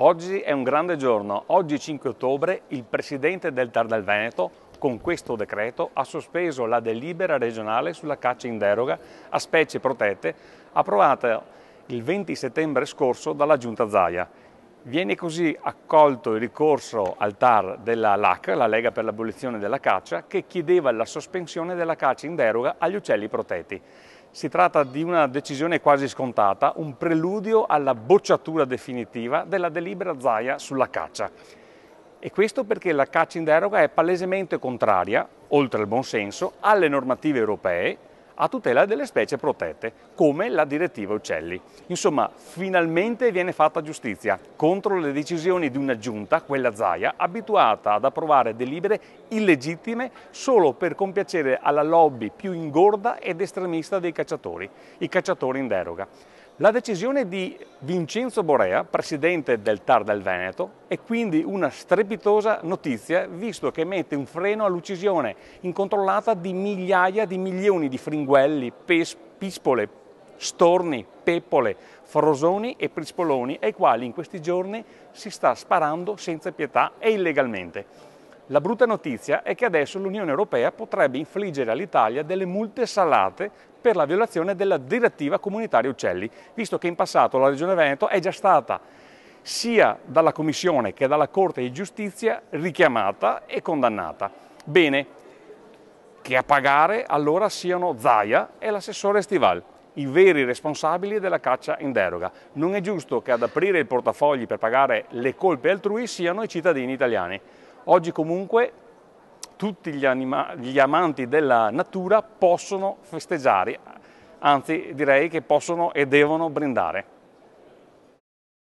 Oggi è un grande giorno, oggi 5 ottobre il Presidente del TAR del Veneto con questo decreto ha sospeso la delibera regionale sulla caccia in deroga a specie protette approvata il 20 settembre scorso dalla Giunta Zaia. Viene così accolto il ricorso al TAR della LAC, la Lega per l'Abolizione della Caccia, che chiedeva la sospensione della caccia in deroga agli uccelli protetti. Si tratta di una decisione quasi scontata, un preludio alla bocciatura definitiva della delibera Zaia sulla caccia. E questo perché la caccia in deroga è palesemente contraria, oltre al buonsenso, alle normative europee a tutela delle specie protette, come la direttiva uccelli. Insomma, finalmente viene fatta giustizia contro le decisioni di una giunta, quella Zaia, abituata ad approvare delibere illegittime solo per compiacere alla lobby più ingorda ed estremista dei cacciatori, i cacciatori in deroga. La decisione di Vincenzo Borea, presidente del TAR del Veneto, è quindi una strepitosa notizia, visto che mette un freno all'uccisione incontrollata di migliaia di milioni di fringuelli, pispole, storni, peppole, frosoni e prispoloni ai quali in questi giorni si sta sparando senza pietà e illegalmente. La brutta notizia è che adesso l'Unione Europea potrebbe infliggere all'Italia delle multe salate per la violazione della direttiva comunitaria uccelli, visto che in passato la Regione Veneto è già stata sia dalla Commissione che dalla Corte di Giustizia richiamata e condannata. Bene, che a pagare allora siano Zaia e l'assessore Estival, i veri responsabili della caccia in deroga. Non è giusto che ad aprire il portafogli per pagare le colpe altrui siano i cittadini italiani. Oggi comunque tutti gli amanti della natura possono festeggiare, anzi direi che possono e devono brindare.